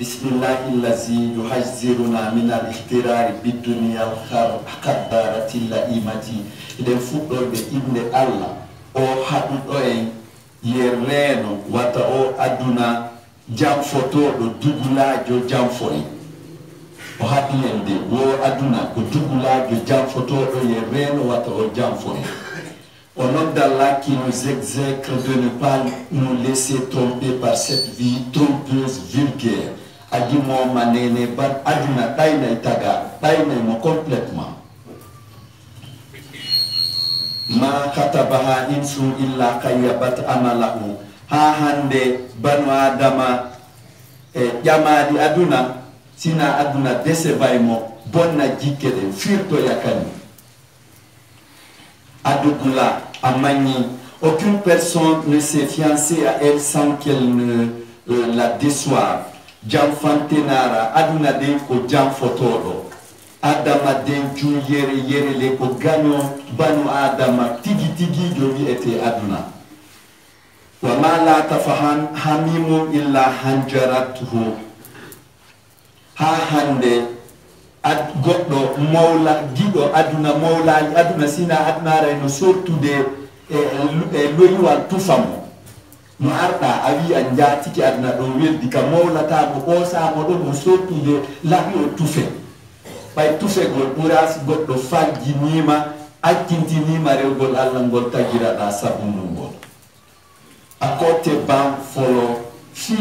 Bismillahillazi yuhaziruna min al-ihtirari bidunya al-khaddarati al-imati. Iden fuɗɗorɓe inde Allah o haɗuɗo en yerreno wata o aduna jamfotoɗo dugulajo jamfoy o haɗi en de wo aduna ko dugulajo jamfotoɗo yerreno wata o jamfoy. Au nom d'Allah qui nous exècre de ne pas nous laisser tromper par cette vie trompeuse, vulgaire. Adi mo manene ban aduna ɗayna taga ɗayna mo complètement. Ma katabaha insu illa kayyabat amalahu. Ha hande banu adama ƴamadi aduna sina aduna desevaymo bonna jikkede firto yakani adugula amani. Aucune personne ne s'est fiancée à elle sans qu'elle ne la déçoive. Jamfantenara aduna den ko jamfotoɗo adama den ju yere le ko gaño banu adama tigi tigi jo wi'ete aduna. Wa ma la tafaham hamimu illa hanjaratuhu. Ha hande ad goɗɗo mawla giɗo aduna mawlali aduna sina adunara no sortude loyiwal tufamo no arɗa a wi a jatiki aduna ɗo weldi ka mawlatamo ɓosamo ɗo no sortude laɓi o tufe ɓay tufegol ɓurasi goɗɗo faljinima accintinima rewgol Allah ngol tagiraɗa sabundu ngol a kotte ban folo fi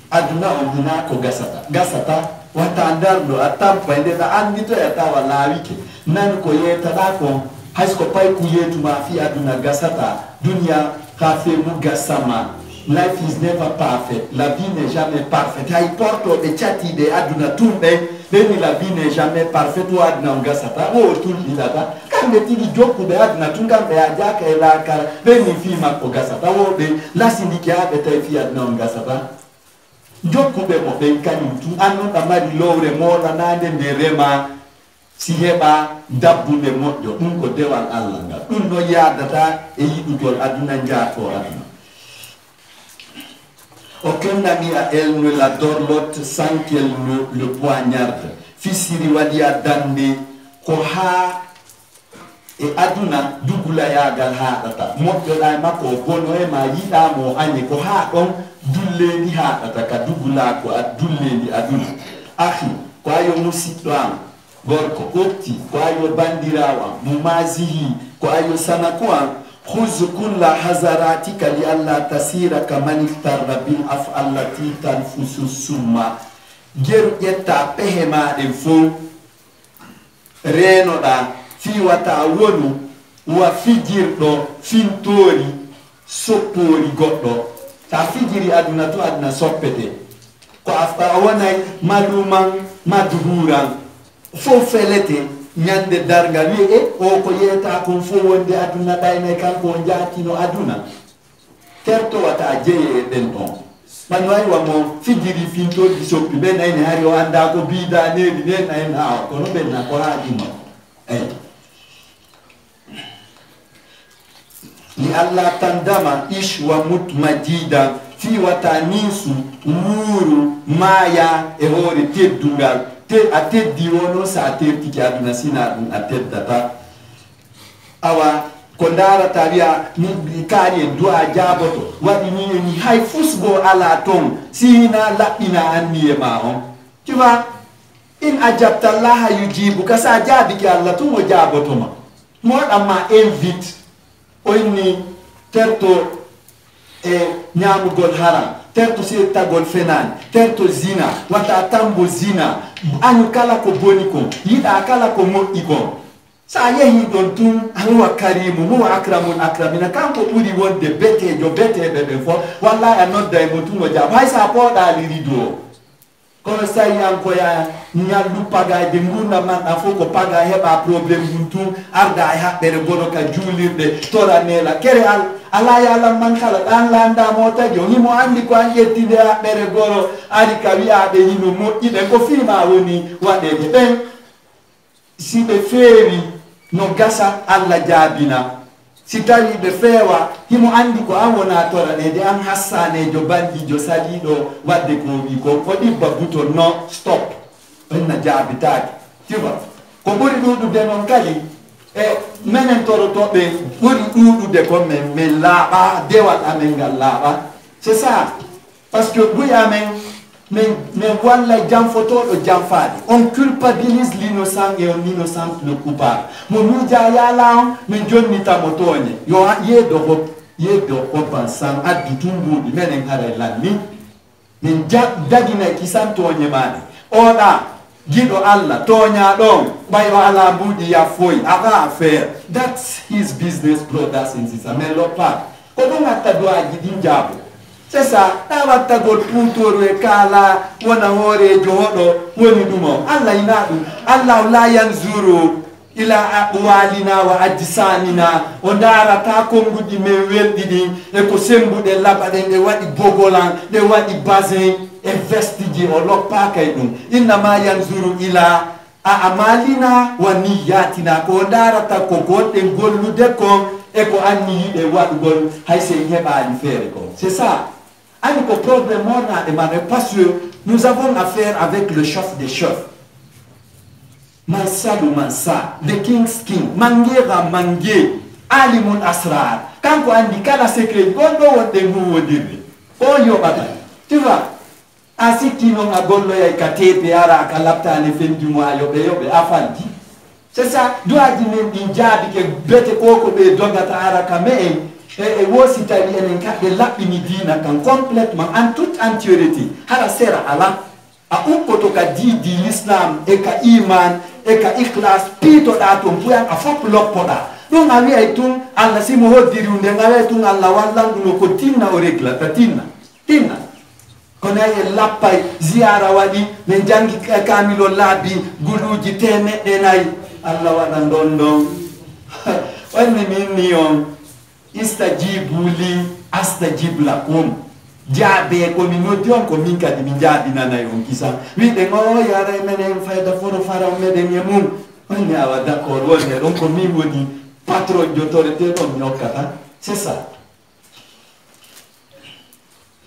aduna o hina ko gasata wata darɗo a tampa nde ɗa andito e tawa laawike nani ko yetaɗa ko haysko pay ku yetuma fi aduna gasata duniya ka fe mu gasama. Life is never perfect. La vie n'est jamais parfaite. Hay portoɓe catiɗe aduna tumɓe ɓeni la vie n'est jamais parfaite o aduna o gasata o tulɗiɗata kamɓe tigi jokkuɓe aduna tun kamɓe a jaka e lakara ɓeni fi makko gasata woɓe lasindiki haɓe tawi fi aduna o gasata jokkuɓe mo ɓen kañum tun annoɗa mari lowre molanade nde rema si heɓa dabbude moƴƴo ɗum ko dewal Allah ngal ɗum no yadata e yiɗugol aduna jaato aduna. Aucun ami à elle ne la dorlote sans qu'elle ne le poignarde. Fisiri waɗi a dande ko ha e aduna dugula yagal haɗata moƴƴoɗa e makko o bono e ma yiɗamo añe ko ha ɗon dullendi haɗata ka dugula ko a dullendi aduna. Ahi ko ayo musidɗo am gorko opti ko ayo bandirawa mumazihi ko ayo sanako am khuz kulla hazaratika li alla tasira kaman iftarra bil af'allati tanfusu summa. Geru ƴetta pehe maɗen fo renoɗa fiwata wonu wa fijirɗo fintori soppori goɗɗo ta fijiri aduna to aduna soppete ko a wonay maluman madhuran fo felete ñande dargal wi o ko yeyata kon fo wonde aduna ɗayne kanko jaatino aduna tertowata jeeye e ɗen ɗon ɓan waywa mo fijiri fintoji soppi ɓe nayni hari o anda ko biida nedi nen ayen hawa kono ɓenna ko haajuma eyi li Allah tandama ish wa mut majida fi wata ninsu wuuru maya e hoore teddungal a teddi wono sa tertiki aduna sina ɗum a teddata awa ko darata wiya kaari e du'a jaboto waɗi ni hay fusgo ala ton sina laɓɓina anniye ma on tu vois in ajabta allaha yujibuka sa jaabiki Allah tun o jabotoma moɗanma invite o inni terto e ñamugol haram terto settagol fenani terto zina wata tambo zina anu kala ko boni ko yiɗa kala ko moƴƴi ko sa yehi ɗon tun huwa karimu huwa akramul akramina kanko ɓuri wonde betejo beteɓe ɓe fof wallahi a nodda e mo tun o jaabo hay sa pooɗali rido o kono so tawi an koya ñallu pagayde gurdam manɗa fof ko paga heɓa probléme mum tun arda e haɓɓere gono ka juulirɗe tora nela kere ala yalam man kala ɗan landamo tagi o himo andi ko an ƴettinde haɓɓere goro ari ka wiyaɓe hino moƴƴiɓe ko fima woni waɗede ɓen si ɓe feewi no gasa Allah jaabina si tawi ɓe feewa himo andi ko an wona toraɗede an hassanejo bandijo saliɗo wadde ko wi ko ɗibba bouton non stop enna jaabitaki tiwa ko ɓuri ɗuɗude noon kadi e minen torotoɓe ɓuri ɗuɗude ko min laaɓa dewal amen ngal laaɓa c'est ça par ce que ɓuy amen min walla janfotoɗo janfaɗe on culpabilise l'innocent et on innocente le coupable mo miija yaala on min jonnitamo tooñe yo yeedo hoppan san addu tumbuɗi minen haray lanni min daginay kisan tooñe maɗe oɗa giɗo allah tooña ɗon ɓayo ala mbuɗi yaffoyi aga affaire that's his business brothers and sisters mais loppa ko ɗum hatta duwaji ɗin jaabo c'est ça ta wattagol puutoru e kaala wona hoorejo hoɗo woni ɗum o allah ina ɗum allah la yanzuru ila aqwalina wa ajsamina o darata konguɗi men welɗi ɗin e ko sembuɗe laɓaɗen ɗe waɗi bogolan ɗe waɗi basin e veste ji o loppakay ɗum innama yanzuru ila a amalina wa niyatina ko darata ko gonɗe gollude kon e ko anni yiɗe waɗugol hay se heɓani feere kon c'est ça ani ko problème mornaɗe maɗe parce que nous avons affaire avec le chef des chefs mansalu mansa the king's king mangera mange alimun asrar kanko andi kala secret gonɗo wonɗe huwodirde o yoɓata tu vois a sikki noon a golloyay ka tepe ara ka laptane fendimo a yoɓe a falti c'est ça duwaji men ɗin jaabike bete koko ɓe dogata ara ka me en e wosi tawi enen kamɓe laɓɓini dina kan complètement en toute entièreté hara sera ala a ukkoto ka diidi l'islam e ka iman e ka ikhlas piitoɗa toon puyan a fof loppoɗa ɗum a wiyay tun allah simo hoddiri nde ngawe tun allah wallan ɗum ko tinna o réglata tinna kono e lappay ziyara waɗi ɓe jangi kamilo laabi guluji temeɗɗe nayyi allah waɗa ɗon wanni min ni on istajibu li astajib lakum jaabe ko min noddi on ko min kadi min jaabinanayi on kisa wiɗe o yara menen fayda foro faraw meɗen e mum wonni awa d' accord wonne ɗon ko min woni patron jotoreteɗon mi hokkata c'est ça.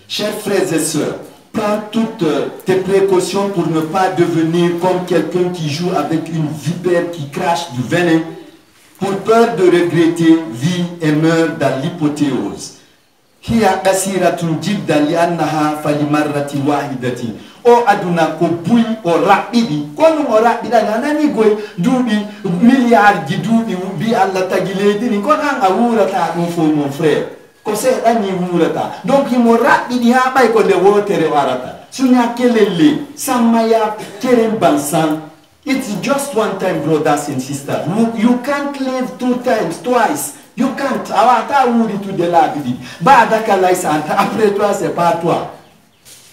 Chers frères et sœurs, prends toutes tes précautions pour ne pas devenir comme quelqu'un qui joue avec une vipère qui crache du venin pour peur de regretter, vit et meurt dans l'hypothéose. Hiya qasiratun jiddan li annaha falimarratin wahidatin. O aduna ko buy o raɓɓiɗi kono o raɓɓiɗani a nani goy duuɓi milliard ji duuɓi bi allah tagi leydi ni kono an a wurata ɗum fo mon frère ko seeɗani wurata donc himo raɓɓiɗi ha ɓay ko nde wotere warata suña kelelle sammaya keren bansan. It's just one time, brothers and sisters. You can't live two times, twice. You can't. Awata wuri to the labidi. Badaka laisanta. Après toi, c'est pas toi.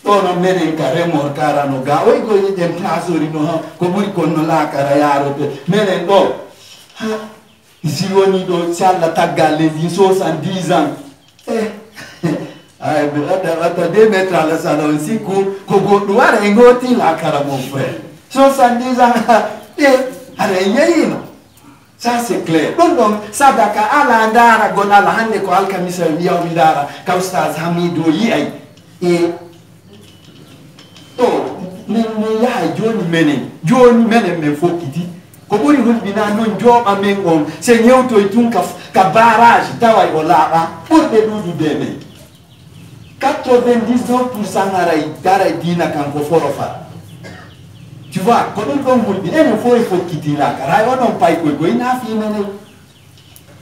Ono menen kare mor kara no ga. Oy go yidem tasori no ha. Ko buri konno la kara yaro te. Menen do. Ha. Ziwoni do salla tagale di 70 ans. Ay ata 2 mètres à la salon siku ko goddo wara ngoti la kara mon frère. 70 ans, ça c'est clair. Donc, sadaka ala andara gonala hande ko alkamisa wiya mindara ka ustaz Hamidu yi ay e to min ya joni menen men fokiti ko buri hulbina non joba men on se nyewto tun ka barrage taway o laaba ɓurɓe ɗuɗude men 99% aray daray dina kanko forofa. Tu vois, quand on vous dit, il faut quitter la cara, on n'a pas eu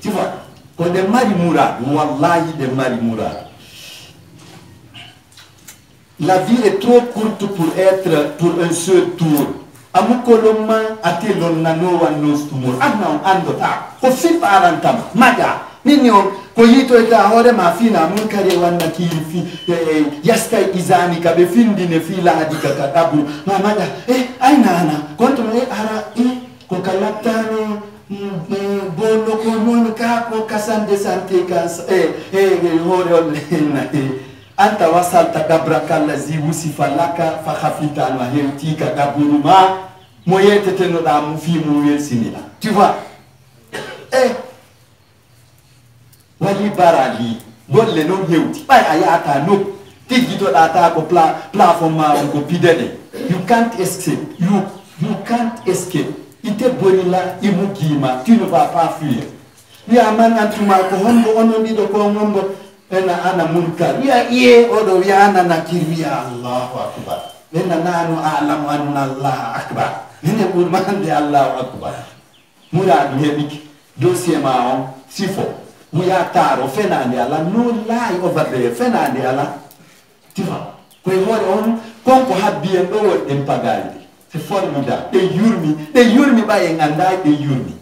tu vois, quand des mari mourad, wallahi des mari mourad. La vie est trop courte pour être pour un seul tour. Amukoloma atelon nano wanos tumor. Anna andota. Ko fit arantam. Maga. Ninyo ko yito eta hore ma fina mun kare wanna ki fi yasta izani ka be findi ne fila hadika kadabu. Mamada aina ana konto ara ko kalatane bono ko non ka ko kasande sante kas hore on anta wasalta dabraka allazi wusifa laka fa khafita wa hirtika kaburuma moyete teno da mu fi mu wersinila. Tu vois wali barali golle non hewti bay ayata no tigi to data ko plafond ma on ko pidene. You can't escape. You can't escape. Ite bonila imugima, tu ne vas pas fuir. Ya man antuma ko hombo onondi do ko ngombo ena ana munkar. Ya odo ya ana nakiri ya Allahu akbar. Ena nanu a'lamu anna Allah akbar. Nene burman de Allahu akbar. Mura hebik dossier ma on sifo. Muya taro fenande ala no lie over there fenande ala. Tu vois. Ko on konko habien do won pagalde. C'est formidable. They yurmi by ngandai they yurmi.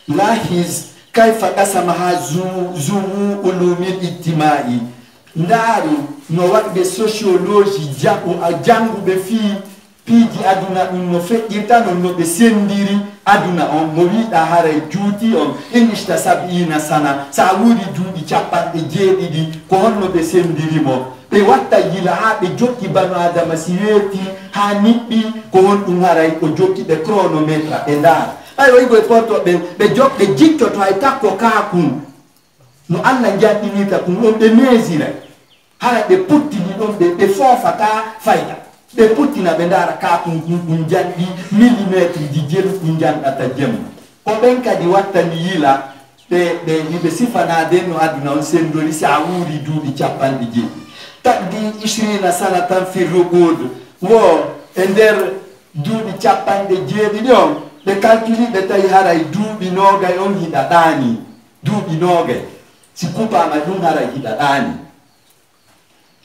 Lahiz kaifa kasamaha zuwu ulumil ijtimai. Ndaru no wakbe sociology jangu be fi piji aduna no fe yitano no be sendiri aduna on movida hare juti on inishta sabina sana sawuri judi chapa de jedidi ko honno be sendiri mo be watta yila ha be jokki banu adama siweti ha nibbi ko hon dum haray ko jokki de chronometre e ndar ay way go porto be jokki jikto to ay takko kaakun no alla jatti ta kun on be mesira hala be putti ni don be fofata fayda be putti na bendara kaakun kun jandi millimetre di jelu kun janda jem ko ben kadi watta ni yila be sifana den no aduna on sendori sa wuri duudi cappandi je tagdi 20 sanatan fi rugud wo ender duudi cappande jeedi don be calculi be tay haray duubi nogay on hida dani duubi nogay si coupa ma dum haray hida dani.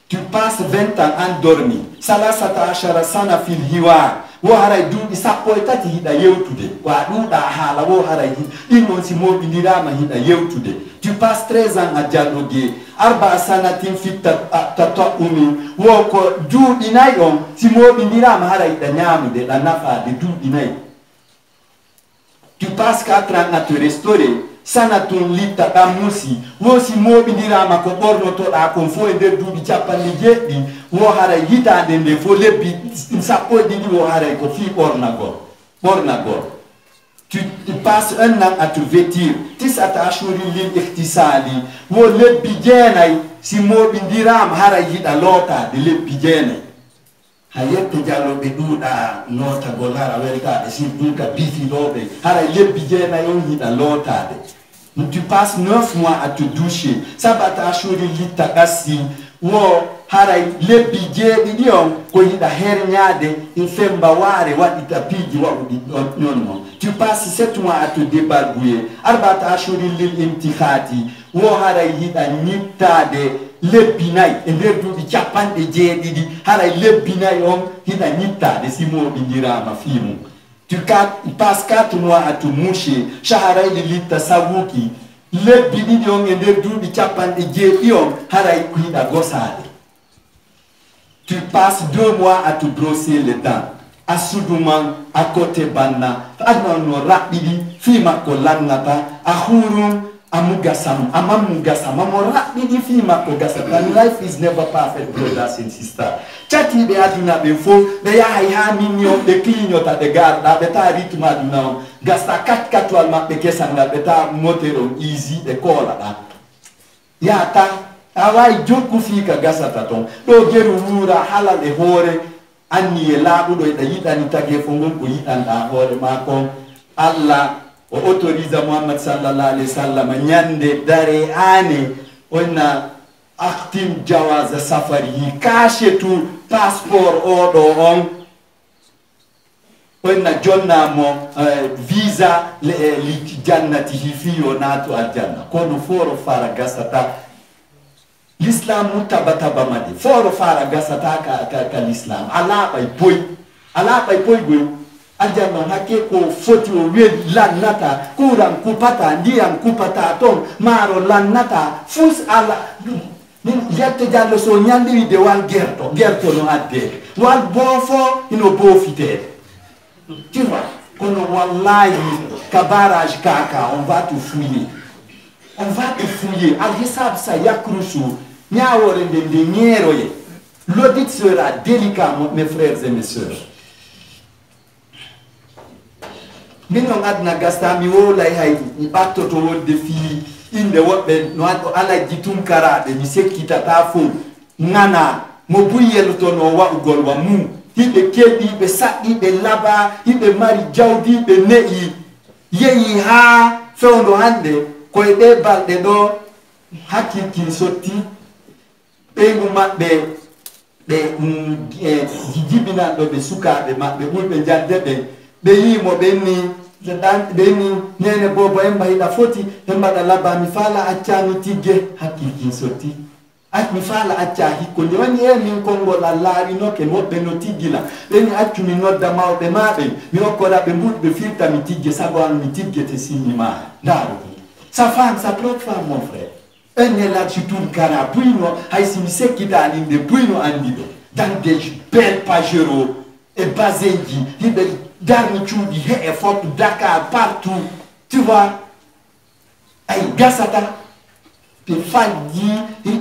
Tu passes 20 ans endormi salasata ashara sana fil hiwa wo haray duubi sappo e tati hida yewtude wa duuda hala wo haray innon si mobi dirama hida yewtude. Tu passes 13 ans a dialoguer arba sanatin fi tata'umi wo ko duubi nay on si mobi dirama haray da nyamude da nafa de duubi nay. Tu passes 4 ans à te restaurer sanatun lita damusi wo si mobi dirama ko borno to da kon fo e der duubi cappande jeddi wo haray hitande nde fo lebbi sappo didi wo haray ko fi borna gor. Tu passes 1 an à te vêtir tis atashuri lil ikhtisali wo lebbi jenay si mobi dirama haray hida lota de lebbi jenay hayette jallo be duuda nota golara welta de si duka bifi dobe haray lebbi jenay on hida lotade. Tu passes 9 mois à te doucher sabata ashuri litakasi wo haray lebbi jeedi dion ko hida hernyade in femba ware wadi tapiji wadi non. Tu passes 7 mois à te débarbouiller arbata ashuri lil imtikhati wo haray hida nittade lebbinay e nder duubi cappande jeedidi haray lebbinay on hida nittade simo bindirama fimu. Tu passes 4 mois à te moucher shaharay lilita sawuki lebbi didi on e nder duubi cappande jeedi on haray ko hida gosade. Tu passes 2 mois à te brosser les dents asuduman à côté banna adna no rabbidi fima ko lannata ahurum amugasam amamugasam amorabidi fima ko gasata. Life is never perfect, brothers and sisters. Chati be aduna be fo be ya ha minyo be klignota de garda be ta ritme aduna gasta 4 al mabbe kesanga be ta motero easy de kola da ya ta awai jokku fika gasata ton do geru wura halal e hore anni e laabudo e yidani tagge fo ngon ko yidanda hore ma ko Allah o autorise Muhammad sallallahu alaihi wasallam nyande dare ane onna aktim jawaz safari kashetu passeport odo on onna jonna mo visa li jannati hifiyo nato aljanna kono foro fara gasata l'islam mutabata bamade foro fara gasata ka l'islam ala bay boy go aljanna hakke ko foti o wedi lannata kuram kupata ndiyam kupata ton maro lannata fus ala min yette jallo so nyandiri de wal gerto no adde wal bofo ino bofite tu vois kono wallahi ka barrage kaka on va te fouiller al hisab sa yakrusu nyawore de nyero ye l'audit sera délicat mes frères et mes sœurs. minon adna gasta mi wolay hay mi battoto wonde fi inde wobbe no ado ala jitum karabe mi sekkitata fo ngana mo buyel to no wa'ugol wa mu hibe kedi be saddi be laba hibe mari jawdi be ne'i yeyi ha fewndo hande koy de balde do hakiki sotti be mu mabbe be jibina do be sukabe mabbe bulbe jadde be yimo be ni ni nene bobo emba ida foti emba da laba mi fala acca mi tigge hakiki sotti ak mi fala acca hikko ndi wani min kongo la laari no ke mobbe no tiggila beni accu mi nodda mawbe mabe mi hokkora be bulbe firta mi tigge sago an mi tigge te sinni ma daru sa femme sa propre femme mon frère un est là sur tout le cara puino hay si mi sekkita alinde puino andido dans des belles pajero et bazengi hibe darmi ciudi he e fort Dakar partout tu vois ay gasata pe faggi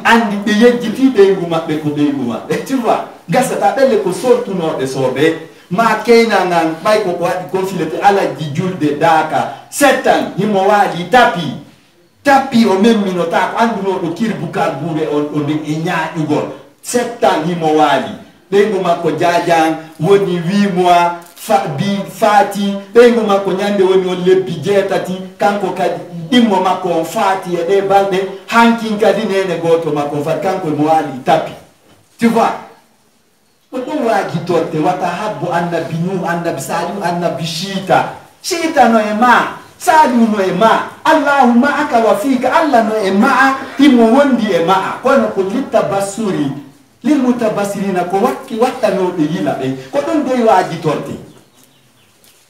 andi be yejjiti be nguma be ko be nguma tu vois gasata belle ko sortu no de sobe ma keina nan bay ko wadi confilete ala jijulde Dakar setan himo wadi tapi o même minota ko anduno do kirbukar bure on de enya igol setan himo wadi be nguma ko jajang woni 8 mois fati be nguma ko nyande woni on lebbi jetati kanko kadi dimmo makko fati e de balde hankin kadi nene goto makko fat kanko mo wali tapi tu vois ko dum waji torte wata habbu annabi nu annabi salim annabi shita no e ma salim no e ma allahumma aka wa fika allah no e ma timo wondi e ma kono ko litabasuri lil mutabassirina ko wakki watta no de yila be ko dum de waji torte.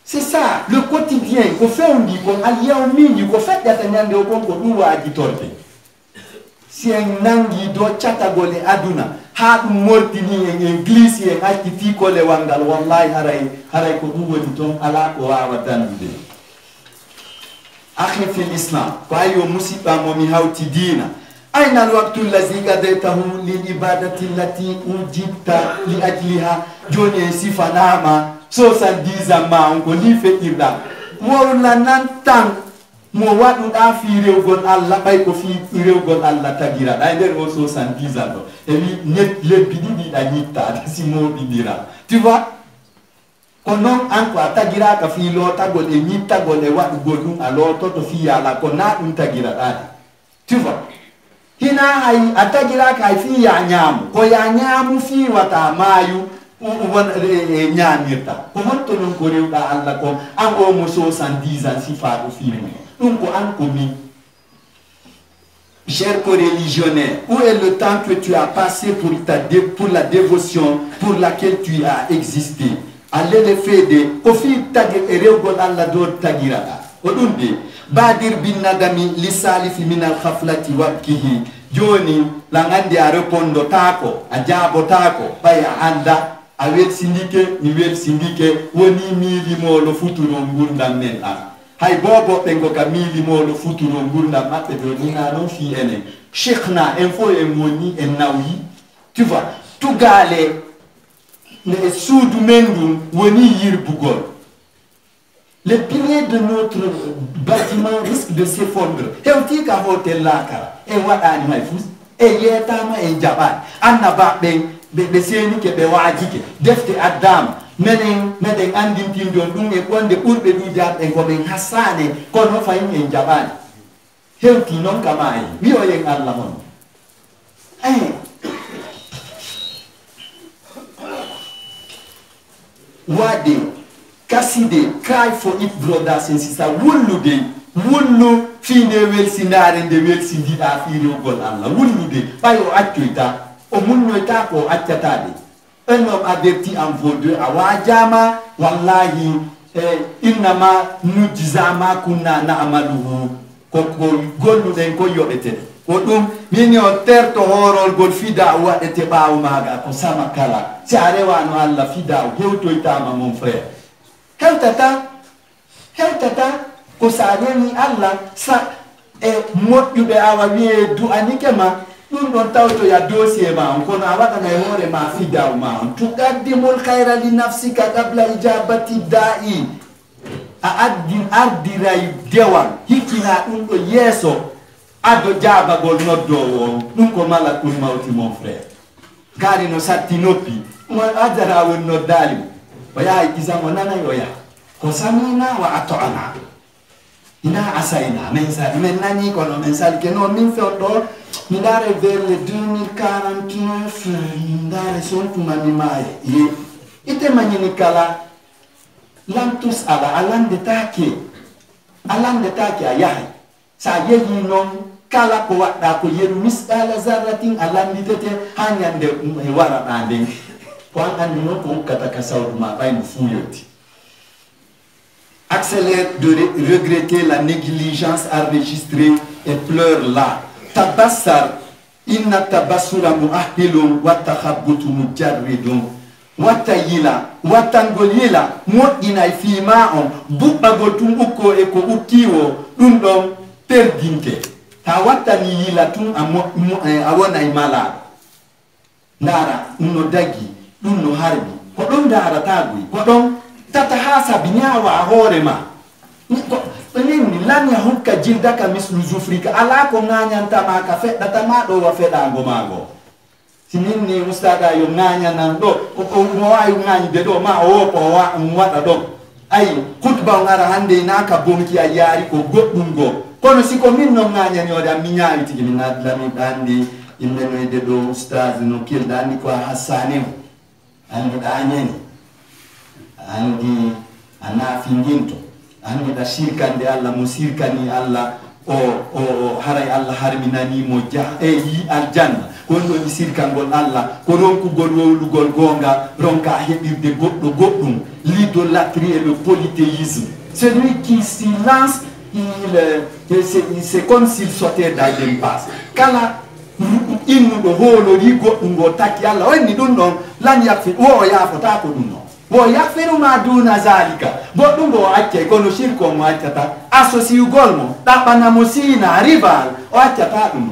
C'est ça, le quotidien, qu'on fait un dit, qu'on allie un mini, qu'on fait d'atteindre au compte qu'on doit agiter. Si un nangi do chatagole aduna, ha mortini en glisse en actifi kole wangal wallahi haray ko dugo diton ala ko awatan de. Akhi fil Islam, ko ayo musiba mo mi hawti dina. أين الوقت الذي قضيته للعبادة التي أوجبت لأجلها جوني سيفناما sosan diza ma on ko li fe irda mo la nan tan mo wadu da fi rewgon Allah bay ko fi rewgon Allah tagira da der mo sosan diza do e wi net le bidi da nitta si mo bidira tu vois konon an ko tagira ka fi lo tagol e nitta gol e wadu godum alo to fi ala ko na dum tagira da tu vois hina ay atagira ka fi ya nyam ko ya nyamu fi wata mayu won nyamirta ko honto non ko rewda Allah ko an o mo 70 ans si fa do film dum ko an ko mi cher co-religionnaire, où est le temps que tu as passé pour la dévotion pour laquelle tu as existé? Allez le faire de kofi tagir erewgol Allah do tagira odunde badir bin nadami li salif min al khaflati wabkihi joni la ngandi a repondo tako a jabo tako baya anda a wel sindike ni wel sindike woni mili mo lo futuro ngurdam men a hay bobo pengo ka mili mo lo futuro ngurdam mabbe do ni na non fi ene cheikhna info e moni e nawi tu vois tout gale ne soudou mendum woni yirbugol. Les piliers de notre bâtiment risquent de s'effondrer. Et on dit qu'à hôtel là, et wadani maifus, et yetama et jaban, annaba be seni ke be wajike, defte adam, menen andin tindon dum e konde urbe du jab en ko ben hasane kono fayin en jaban. Hewti non kamai, wi o yen Allah mon. Wade kaside cry for it brothers and sisters wullu finde wel sinare de wel sindida fiiro gol Allah wullude bayo accuita o munnoita ko accatade un homme averti en vaut deux awajama wallahi innama nujzama kunna na'maluhu ko gollude ko yobete ko dum mini o terto horol gol fida wadete baaw maga ko sama kala si arewano Allah fida hewtoitama mon frère. Hewtata ko saani Allah sa e moƴƴuɓe awa wiye du anikema ɗum ɗon tawto ya dossier ma on kono a waɗana e hoore ma fidaw ma on tuqaddimul khayra li nafsika qabla ijabati da'i ardiray dewan hikina ɗum ɗo yeeso addo jaabagol noddowo ɗum ko malakul mawti mon frère gaari no satti noppi mo ajara won noddali o yaha kisamo nanay o yaha ko samina wa atona ina asayna men sali men nani kono men sali ke non min few ɗo mi ndaare vers le 2049 mi ndaare sontuma mi maaye ye ite mañini kala lantus ala alande take a yahay sa yehi noon kala ko waɗɗa ko yeru misqala zarratin alanditete ha ñande e waraɗa nden ko an andi noon ko hukkata ka sawdu ma ɓayno fuuyoti. Accélère de regretter la négligence enregistrée et pleure là. Tabassar, inna tabassura muahilun wa takhabbutu mujarridun. Watayila, watangolila, moɗɗinay fima on, buɓɓagol tum ukko e ko ukkiwo ɗum ɗon perdinte. Ta wattani yila tum a wonay malaɗo. Ndara, ɗum no dagi, ɗum no harbi, ko ɗon daratagoy, ko ɗon tata ha sabi ñaawa a hoore ma ɗonenni lan ya hukka jildaka mislu zufrika ala ko ŋañantama ka feɗɗatama ɗo wa feɗago maago sininni ustada yo ŋañanan ɗo mo wawi ŋañde ɗo ma o wopo waɗa ɗon ayi hutba o gara hande naka bonki a yaari ko goɗɗum go kono siko min no ŋañaniode am mi ñaawi tigi mi naddamiɗa andi yimɓenoyde ɗo ustade no kelɗa andi ko a hassanimo andiɗa ñani andi anafinginto andi da shirkande Allah mo sirkani Allah o haray Allah harminani mo yi aljanna ko do di sirkangol Allah ko ronkugol wowlugol gonga ronka heɓirde goɗɗo goɗɗum l'idolâtrie et le polythéisme. Celui qui s'y lance c'est comme s'il sautait dans l'impasse. Kala innuɗo hoolori goɗɗum go takki Allah wonni ɗum ɗon lan yakfi o yafota ko ɗum ɗon bo yakfiru ma duna zalika goɗɗum go acce kono shirko mo accata associugol mo ɗaɓɓanamo sina rival o accata ɗum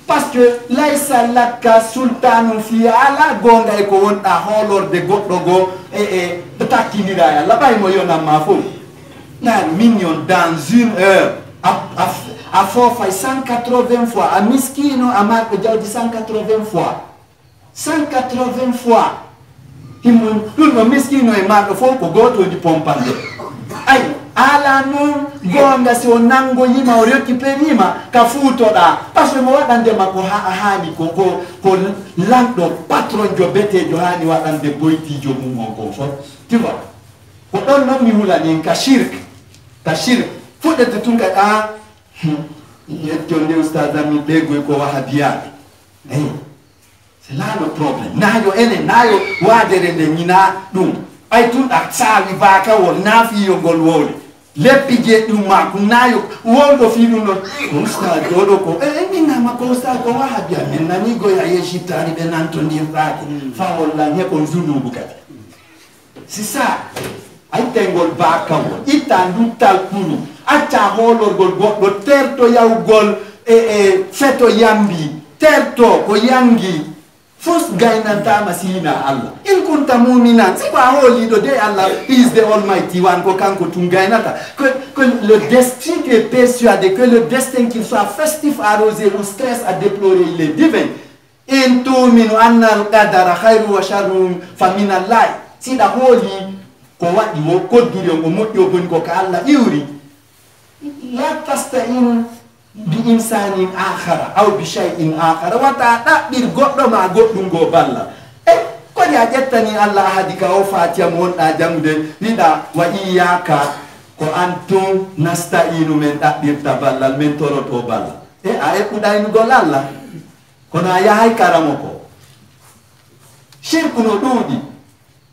parce que laysa lakka sultanu fi ala gonga e ko wonɗa hoolorde goɗɗo go e takkinira Allah ɓaymo yonanma fof nan mignon dans une heure a fofay 180 fois a miskino a marɓe jawdi 180 fois 180 fois himmun ɗum ɗo miskino e marɗo fof ko gotoji pompande ay ala noon gonga si o nangoyima o récupérima ka fuutoɗa par ce que mo waɗandema ko hani ko lanɗo patron jo betejo hani waɗande boytijo mum on ko fof tu vois ko ɗon noon mi hulanin ka shirk fuɗɗete tun ka ɗa yettonde oustad ami ɓegoy ko wahabiyaɓe eyi c'est là le problème nayo enen nayo wadere nde ñina ɗum ay tun ɗa saawi bakawol naafiyo ngol wowle leppi je ɗum ma ko nayo wonɗo fi ɗum ɗon oustad oɗo ko minama ko oustad ko wahabiya min nani goya yejiptani ɓe nantodirɗaki fa wallan heɓon zunubu kadi c'est ça ay tengol bakawol itta nduttal kuru acca hoolorgol goɗɗo terto yawgol feto yambi terto ko yangi fos gaynantama sina Allah in kunta muminan si ko a hooliɗo de Allah is the almighty one ko kanko tun gaynata que le destin qui est persuadé que le destin qu'il soit festif arrosé ou stress à déplorer il est divin in tuminu anna al qadara khayru wa sharru fa min Allah siɗa hooli ko waɗi wo kodduri o moƴƴi o boni ko ka Allah iwri la tastain bi insanin akhara aw bi shay'in akhara wata ɗaɓɓir goɗɗo ma goɗɗum go balla kodi a ƴettani Allah ahadi ka o fatiya mo wonɗa jangude wiɗa wa iyaka ko antum nasta'inu men ɗaɓɓirta ballal men toroto balla a eɓɓuɗaynugol Allah kono a yahay karamo ko shirku no ɗuuɗi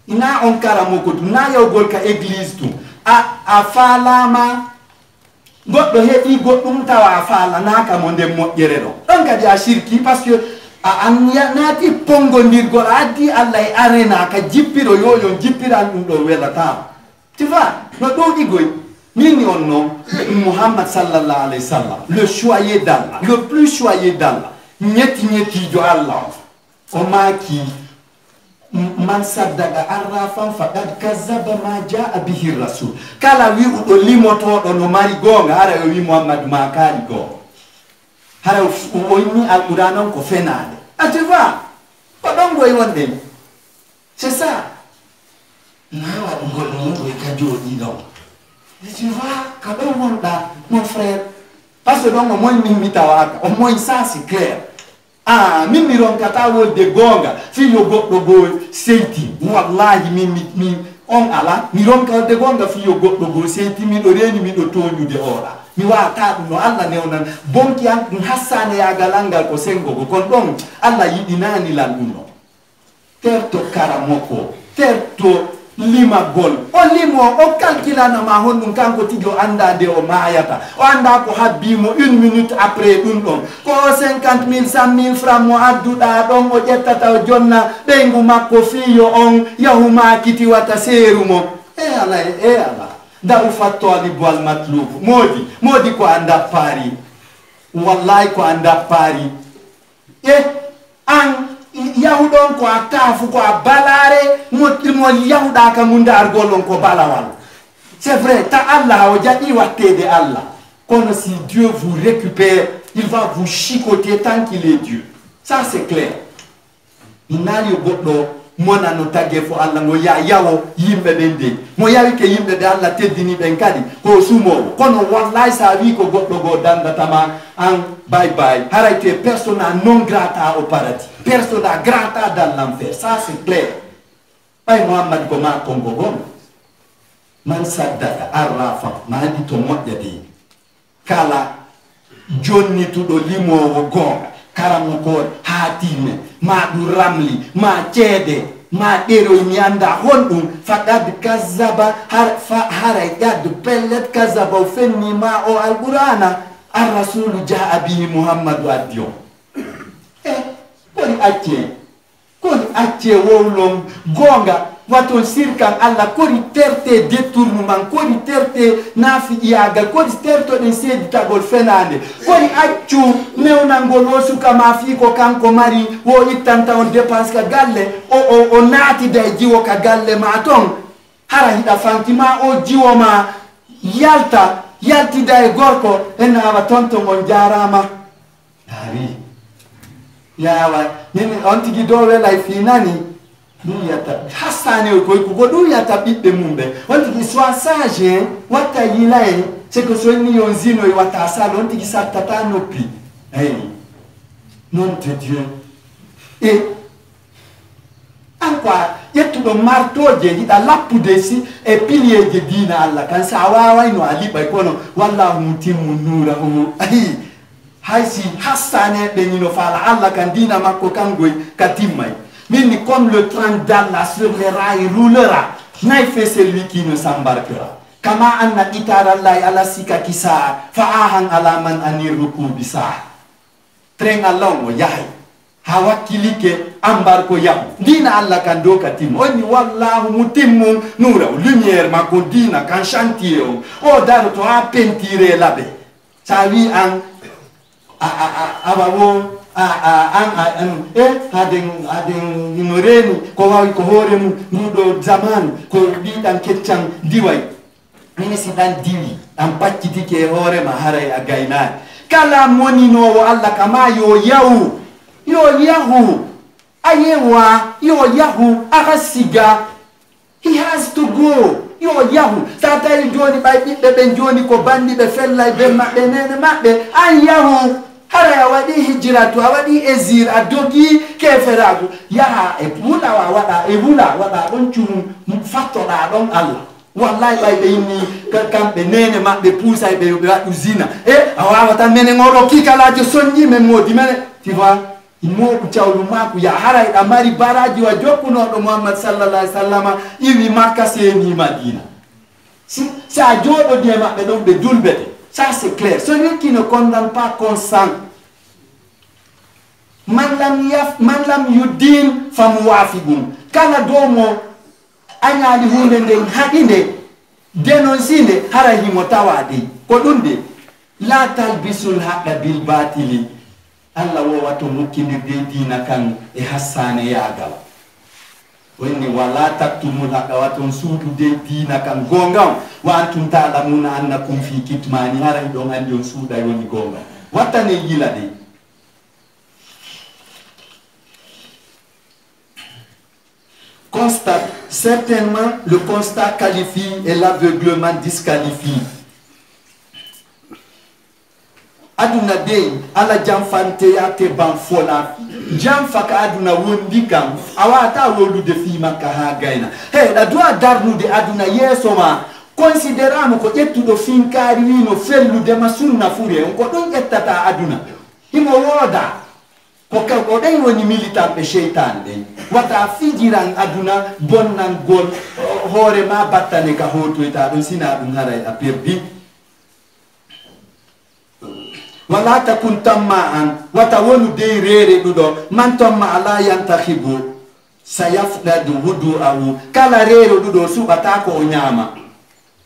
ina on karamo ko tum na yawgol ka église tum a falama goɗɗo heɓi goɗɗum tawa a falanaka mo nden moƴƴere ɗo ɗon kadi a shirki par ce que an naati pongodirgol a addi Allah e arena ka jippiro yoyon jippiran ɗum ɗo welatama tu vois no ɗuuɗigoy min on noon Muhammad sallallahu alayhi wa sallam le choyé d'Allah le plus choyé d'Allah ñettijo Allah o maaki man saddaqa arrafan faqad kazzaba ma jaa bihi rasul kala wi udo limotodo no mari gonga hara yo wi muhammad ma kali go hara o yimi alquran ko fenade tu vois ko don go wonde c'est ça na wa ngol no go ka jodi do tu vois ka do wonda mon frère parce que donc moi mi tawaka au moins ça c'est clair. Ah, mimi ronkata wo de gonga fi yo goddo go seiti wallahi mi on ala mi ronka de gonga fi yo goddo go seiti mi do reni mi do toñu de ora mi wa ta no alla ne onan bonki an hassane ya galanga ko sengo go kon don alla yidinani landuno terto karamoko terto lima gol o limo o calculana ma honnum kanko tigo anda de o mayata o anda ko habbimo 1 minute après dum don ko 50.000 100.000 francs mo adduda don o jettata o jonna bengu makko fiyo on yahuma kiti wata serumo ala da u fatto ali boal matlub modi ko anda pari wallahi ko anda pari an yahudon ko atafu ko balare mo yahuda ka munda argolon ko balawal c'est vrai ta Allah o jadi wattede Allah comme si Dieu vous récupère il va vous chicoter tant qu'il est Dieu ça c'est clair inali goddo mona no tagge fo Allah ngo yawo yimbe bende mo yawi ke yimbe de Allah teddini ben kadi ko sumo kono wallahi sa wi ko goddo go danda tama an bye bye harayte persona non grata au paradis persona grata dans l'enfer ça c'est clair bay Muhammad ko ma kongo gon man saddaka arrafa ma di to modde kala jonni to do limo wo gonga karamo ko hatime ma du ramli ma cede ma dero mi anda hondum faqad kazzaba hara gad pellet kazzaba fenni ma o alqur'ana ar-rasul jaa bihi muhammadu addiyo koni acce wowlon gonga waton sirkan Allah kori terte détournement kori terte nafi iaga kori terto den sedi tagol fenande kori accu mewnangol wosuka ma fi ko kanko mari wo ittanta on dépense ka galle o naati day jiwo ka galle ma ton hara hida fantima o jiwo ma yalti day gorko en awa tonto mon jarama dari yawa nini on tigi do wela finani duyata hasane ko do yata bibbe mumbe on tigi soit sage wata yilae c'est que so ni onzino wata sala on tigi satata no pi nom de Dieu et encore yetu do marto je hita lappu desi e pilier de dina Allah kan sa wawa no ali bay kono wallahu mutimmu nura haisi hasane benino fala Allah kan dina makko kangoy katimay minni comme le train d'Allah sur les rails roulera nay fait celui qui ne s'embarquera kama anna itar Allah ala sika kisa fa ahan ala man anir rukubi sa train Allah mo yahi hawakilike ambarko yahu dina Allah kan do katim oni wallahu mutimmu nura lumière makko dina kan chantier o daro to a pentire labe sawi an abawo haden inoreni ko wawi ko hore mu nudo zaman ko bidan keccan diway ni si dan diwi am pacciti ke hore ma haray a gaynaa kala moni no Allah kama yo yahu ayewa yo yahu akasiga he has to go yo yahu tata joni bay bibbe ben joni ko bandi be fella be mabbe nene mabbe an yahu hara wadi hijratu wadi ezir adogi keferagu ya ebula wada don chum fatto da don Allah wallahi bay be ni kambe nene mabbe pusa be usina awa wata mene ngoro kikala je sonni men modi mene tu vois mo tawlu maku ya hara da mari baraji wa jokuno do Muhammad sallallahu alaihi wasallam iwi makka seni Madina si sa jodo de mabbe don be dulbete. Ça c'est clair. Celui qui ne condamne pas consent. Man lam yudin famuwafigum. Kala domo anyali hunde nden hadinde denonsinde harahimo tawade ko dunde la talbisul haqqa bil batili. Allah wo wato mukkindirde dina kan e hassane yagal. wala taktumul haqa waton suudu de dina kan gonga wa antum ta'lamuna annakum fi kitmani haray don andi on suuda woni gonga watane yila de constate certainement le constat qualifie et l'aveuglement disqualifie aduna de ala jamfante ya te ban fola jamfaka aduna wondi kam awata wolu de fi makka ha gaina he da doa darnu de aduna yeso ma considéramo ko jettudo finkari wino fellu de masunna fure ko don jettata aduna himo woda ko den woni militant be shaytan de wata fijiran aduna bonnan gol hore ma battane ka hoto ita don sina dum haray a perdi wala takun tammaan watawonu de rere dudo man tamma ala yantakhibu sayafnadu wudu'ahu kala rere dudo subata ko nyama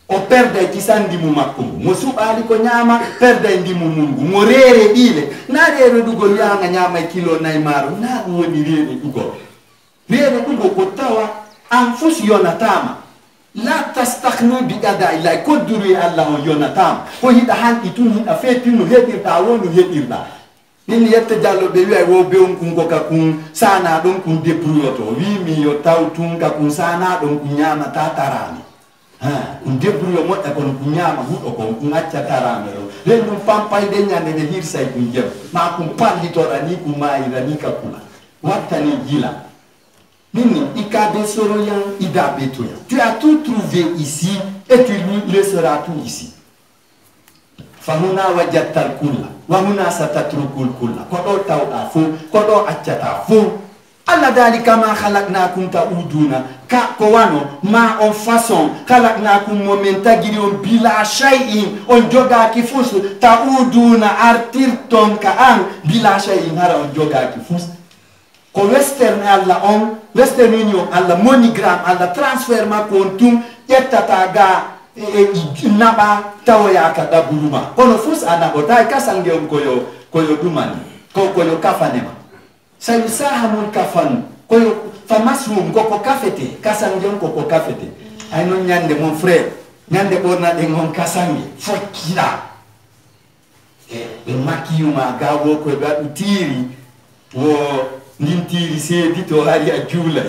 o perde kisandi mu makko mo subali ko nyama perde ndimu mungu mo rere dile na rere dugo yanga nyama kilo nay maru na woni rere dugo ko tawa an fus yonatama la tastakhnu bi gada illa koduri allah yonatam ko hida han ituni afetinu hedirta wonu hedirta nini yette jallo be wi wo be on kun ka kun sana don kun debrouilloto wi mi yo tawtun ka kun sana don kun nyama tatarani ha kun debrouillo mo e kon kun nyama hudo ko kun acca tarame ro len dum pampay de nyande de hirsay kun jeb ma kun pandi to rani kun mai rani ka kula watani gila Nini, ikabe soroyan, idabe toya. Tu as tout trouvé ici et tu lui laisseras tout ici. Famuna wajatal kulla, wamuna satatrukul kulla. Kodo tawda fu, kodo achata fu. Allah dali kama khalaqnakum ta'uduna. Ka kowano ma en façon khalaqnakum momenta giri on bila shay'in on joga ki fus ta'uduna artirton ka an bila shay'in hara on joga ki fus. Ko western alla on Western Union alla MoneyGram alla transfer ma kontum yettata ga naba tawaya ka dabuluma kono fus ana botai kasange on koyo dumani koyo kafanema sayu sahamul kafan koyo famasum ko kafete kasange on ko kafete ay non nyande mon frère nyande borna de ngon kasange fokira e makiyuma gawo ko ga utiri wo nintiri sedi to hari ajula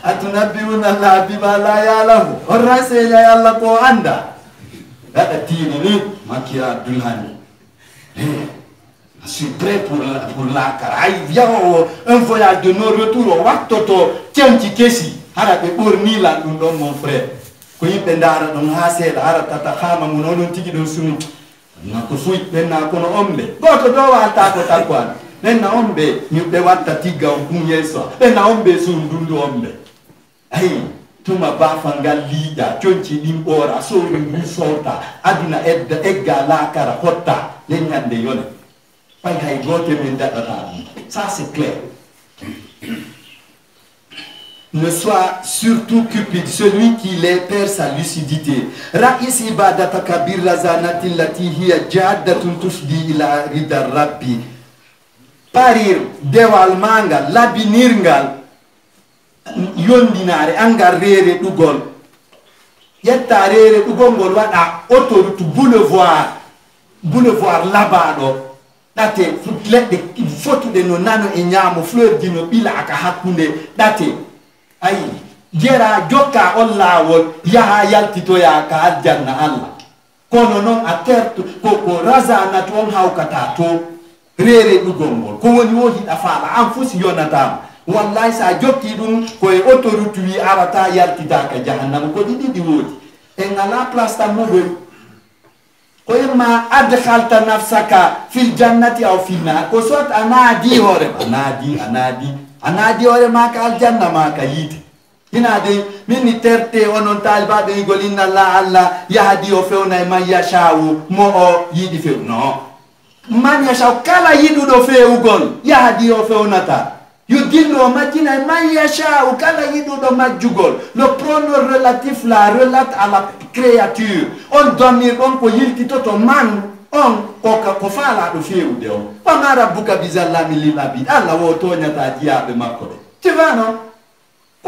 atunabiuna la bima la ya'lamu orase ya Allah ko anda ada tiri ni makia dulhani je suis prêt pour la carai via un voyage de no retour waktoto tianti kesi hara be borni la dum don mon frère ko yimbe ndara don hasela hara tata khama mun non tigi don sunu na ko fuy benna ko no ombe goto do wa ta ko takwan na ombe nyube wata tiga onkunyeso na ombe sundundu ombe ai tuma bafa ngalida chonchi dimbora so ngi sota aduna edda egala kara hotta lenyande yone pai hay gote men data ça c'est clair. Ne sois surtout cupide, celui qui les perd sa lucidité. Ra'is ibadata kabir razanati lati hiya jaddatun tusdi ila ridar rabbi. Parir dewal manga labinirngal yondinare anga rere dugol yetta rere dugol gol wada autoroute boulevard labado date futlede fotu de no nano e nyamo fleur dino bila aka hakunde date ay jera joka ollawol yaha yaltito ya ka aljanna Allah kono non a tertu ko razana ton hawkata to rere dugongol ko woni wo hida faala am fusi yonatam wallahi sa jokki dum ko e autoroute wi arata yaltita ka jahannam ko didi wodi e ngala place ta modo ko ma adkhalta nafsaka fil jannati aw fil nar ko sot anadi hore anadi hore ma ka aljanna ma ka yite ina de min terte onon talba de golinna la alla yahdi o fewna ma yashau mo o yidi few no man yashau kala yidu do fewugol yahdi o fewnata yudillu matina man yashau kala yidu do majugol le pronom relatif la relate à la créature on donne on ko yilti toto man on ko fala do fewude on pamara buka bizalla milil abid alla wo to nyata diabe makko tu vois non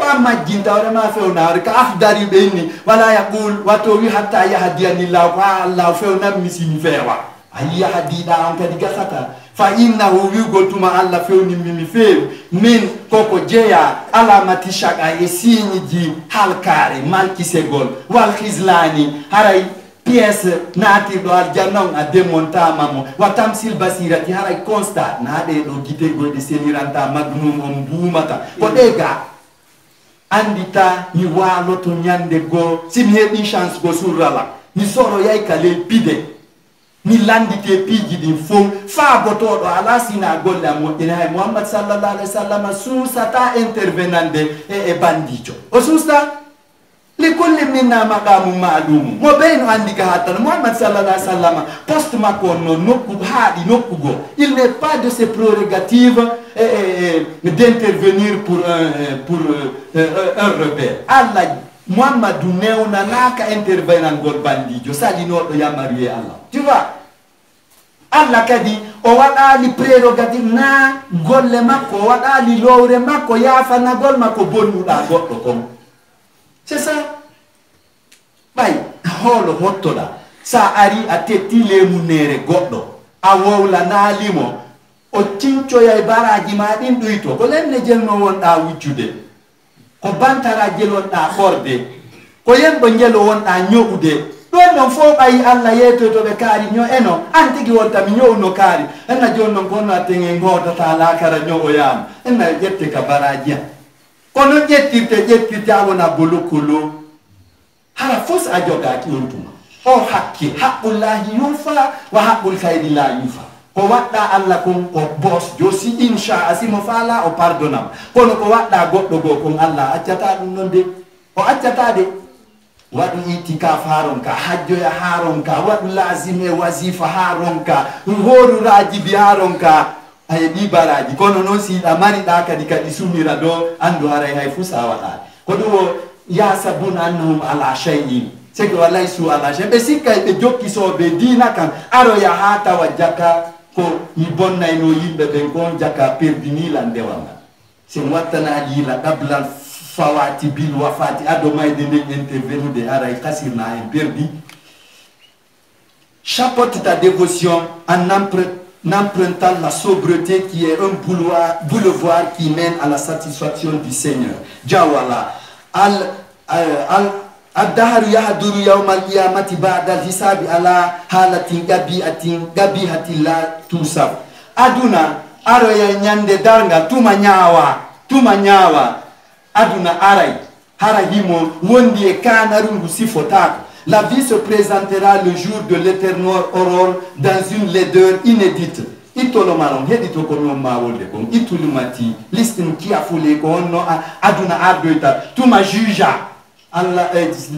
fa majjinta wala ma fewna ka afdari benni wala yaqul watowi hatta yahdiyani Allah fewna misini fewa ay yahdida on kadi gasata fa innahu yugotuma Allah fewni mimi few min koko jeya alamati shaka yesini ji halkare malkisegol wal khizlani haray pièce naati do aljanna a démontama mo watamsil basirati haray constat na de do gite golde seniranta magnum on buumata ko dega andita ni walo to nyande go simi hebi chance go surala ni soro yay kale pide ni landite piji din fo fa goto do ala sina golle mo ina Muhammad sallallahu alaihi wasallam susata intervenande e bandijo o susta لكل منا مقام معلوم mo beno andi ka hatta Muhammad sallallahu alaihi wasallam poste makon no nokku haadi nokkugo il n'est pas de ses prérogatives d'intervenir pour un rebelle Allah Muhammad neuna naka intervenant gol bandijo salino do yamaruye Allah tu vois Allah kadi o waɗali prérogative na golle makko waɗali lowre makko yafana gol makko bonnuɗa goɗɗo kon c'est ça bay holo hottoda sa ari a tetti lemu nere goddo a wowla naalimo o tincoya e baraji ma din ɗuyto ko lenne jelno wonɗa wujjude ko bantara jelonɗa ɓorde ko yemɓe jelo wonɗa ñoɓude ɗon non fo ɓayi Allah yetotoɓe kaari ño eno an tigi wontami ñowno kaari enna joni noon konno a teŋe godata lakara ñowoyama enna ƴette ka baraji am kono ƴettirte a wona bolokolo hara fos a jogaki on tuma o hakke haqqullahi yufa wa haqqul khayri la yufa ko waɗɗa Allah kon ko bos josi insha asimo fala o pardonam kono ko waɗɗa goɗɗo go kon Allah accata ɗum non de o accata de waɗu itikaf haron ka hajjoya haron ka waɗu lazime wasifa haron ka horu rajibi haron ka ay ɗi baraji kono noon siɗa mariɗa kadi sumira do andu haray hay fu sa waɗa ko ɗum o yasabuna annahum ala shay'in c'est que wallahi su ala shay ɓe sikka ɓe jokkisoɓe dina kan aroya ha tawa jaka ko mi bonnayno yimɓe ɓen kon jaka perdinila ndewanga sen wattana yila qablal fawati bil wafati ado mayde nden intervenude haray kasirna en perdi chapeaute ta dévotion en empruntant la sobriété qui est un boulevard qui mène à la satisfaction du Seigneur. Jawala. Al-Dahar yahduru yawm al-qiyamati ba'da al-hisabi ala halatin gabihatin la tusaf. Aduna aroya nyande darga tuma nyawa. Aduna aray. Harahimo wondi e kanarungu sifotako. La vie se présentera le jour de l'éternelle aurore dans une laideur inédite. Itolomaron hedito ko non mawolde kon itulumati listin ki afule ko no aduna ardoita tuma juja Allah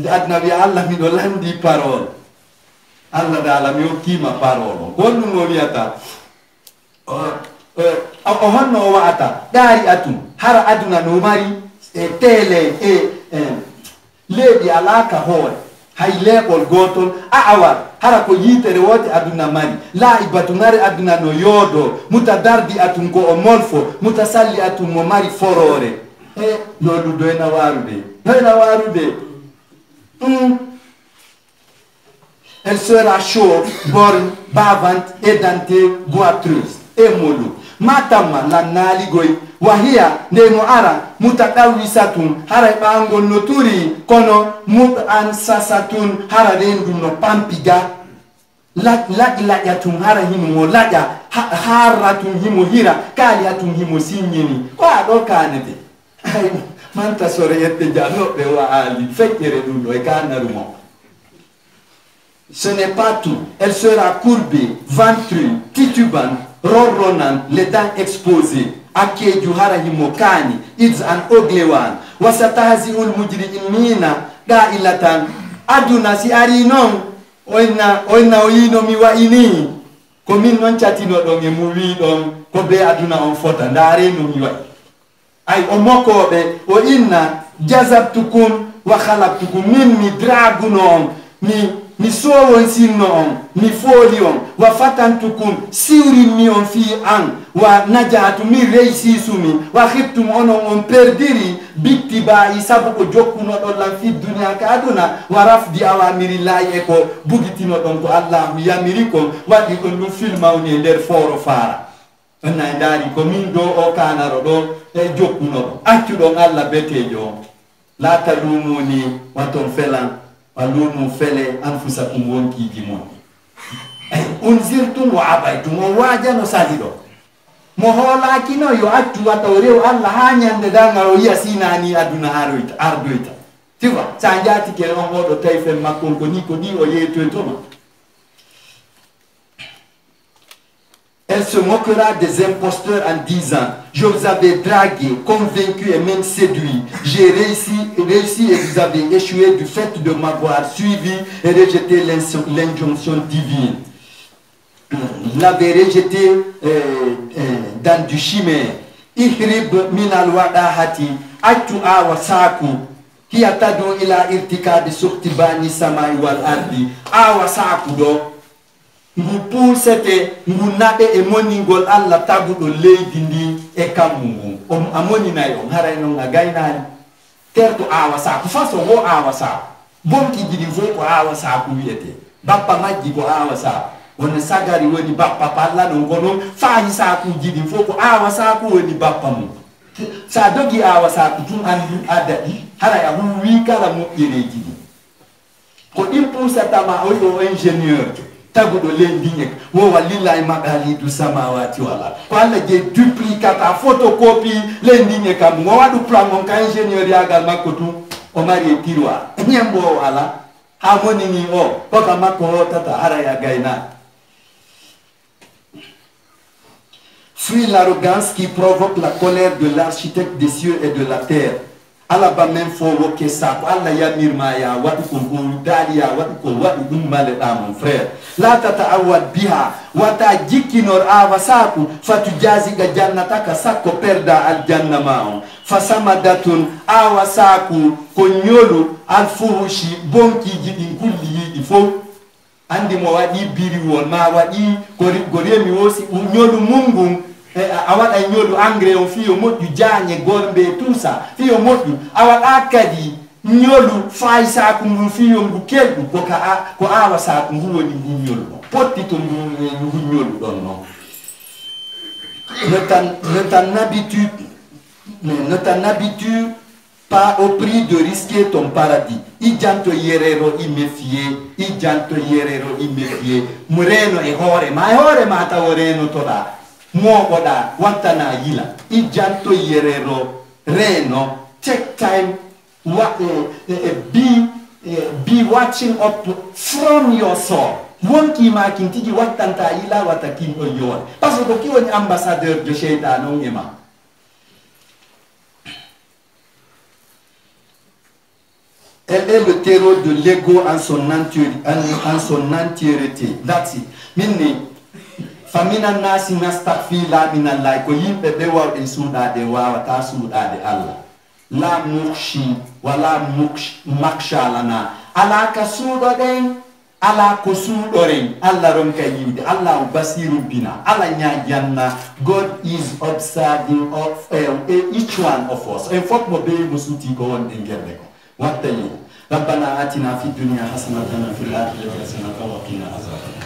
adna bi Allah mi do landi parole Allah dala mi okima parole gollu no wiata o honno waata dari atum hara aduna no mari tele ledi alaka hore hay lebol gotol awar hara ko yitere wote aduna mari la ibatunare aduna no yodo mutadardi atun ko o molfo mutasalli atun mo mari forore lolu doyna warude elle sera chauve, borne, bavante, édentée, boiteuse et mollo matama la naligoy wahia ndemo ara mutaqawisatun hara bangol no turi kono mut an sasatun hara rendu no pampiga lajatun hara himo laja haratun himo hira kali atun himo sinyeni wa do kanete manta sore yette jano be wa ali fekkere dum do e kanarumo. Ce n'est pas tout. Elle sera courbée, ventrue, titubante, ronronnante, les dents exposées. Akeju harahimokani, it's an ugly one. Wasatahazi ul mujrimina dailatan. Aduna si arinon, oina oino miwa ini. Komin non chatino don e muwi don, kobe aduna on fota ndare no miwa. Ay omokobe o inna jazabtukum wa khalaqtukum min mi dragunon mi mi sowon sinno on mi fooli on wa fatantukum siwrinmi on fi an wa najatu mi reysisumi wa hiptum onon on perdiri bittibayi sabu ko jokkunoɗon lan fi duniya ka aduna wa rafdi awamiri layi e ko bugitinoɗon ko allahu yamiri kon waɗi kon ɗum filmawni e nder foro fara onna ndaari ko min do o kanaro ɗo e jokkunoɗo accuɗon allah betejo on la talumuni waton felan walumu fele anfusakum wonkiji mon unzirtum wa abaytum o wajano saliɗo mo hoolakino yo accu wata o rew allah ha ñande dangal o yiya sinani aduna ardoyta tu vois sa jaati ke on oɗo tawi fen makkon ko ni ko ɗi o yeytoytoma. Elle se moquera des imposteurs en disant, je vous avais dragué, convaincu et même séduit. J'ai réussi et vous avez échoué du fait de m'avoir suivi et rejeté l'injonction divine. L'avait rejeté dans du chimère. Ihrib min al-wadahati, atu awa saku, qui atado ila irtikadi suktibani samai wal ardi, awa saku do. Ngu pusete ngu naɓe e moningol allah taguɗo leydi ndi e kammu ngu a moninayi on haray noon a gaynani terto awa saku façon wo awa saku bonkiji ɗi fof ko awa saku wiyete bappa majji ko awa saku wonno sagari woni bappa palla ɗon ko noon fayi sakuji ɗi fof ko awa saku woni bappa mum sa dogi awa saku tun andi a daɗi haray a huwi kala moƴƴereji ɗi ko ɗin pusatama oyo ingénieur taguɗo leydi ek wo wallillahi maqalidu samawati wala ko allah je duplicata photocopie leydi kam mo waɗu plan on ka ingénieur yagal makko tum o mari e tiroir ñembo o ala ha monini o koka makko hotata ara ya gaynaki. Fuis l'arrogance qui provoque la colère de l'architecte des cieux et de la terre. Allah ba men fo wokke sako Allah yamirma ya wadu ko dali ya wadu ko wadu dum male da mon frère la tata'awad biha wata jikinor awa sako fatu jaziga jannataka sako perda al janna ma'on fasamadatun awa sako ko nyolu al fuhushi bonki jidi kulli yidi fo andi mo wadi biri won ma wadi ko remi wosi nyolu mungum awat ay nyodu engrais on fiyo moddu jagne gorbe tout ça fiyo moddu awat akadi nyolu fay sa ko ngu fiyo ngu keddu ko ka ko awa sa ko ngu woni ngu nyolu potti to ngu nyolu don non ne t'en habitue pas au prix de risquer ton paradis. Ijanto yerero imefie mureno e hore ma ta oreno toda mo oda wantana yila ijanto yerero reno take time be watching up from your soul wonki ma kintiji wattanta yila watakin o yor parce que ki woni ambassadeur de shaytan on ema. Elle est le terreau de l'ego en son entièreté. That's it. Minni famina nasi nastaghfirullah min Allah ko yimbe be wawde suudade wawata suudade Allah la mukshi wala maksha lana ala ka suudoden ala ko suudoren Allah ron ka yimde Allah basiru bina ala nya janna. God is observing of each one of us en fot mo be musuti ko won en gerde ko wattali ربنا آتنا في الدنيا حسنة وفي الآخرة حسنة وقنا عذاب النار.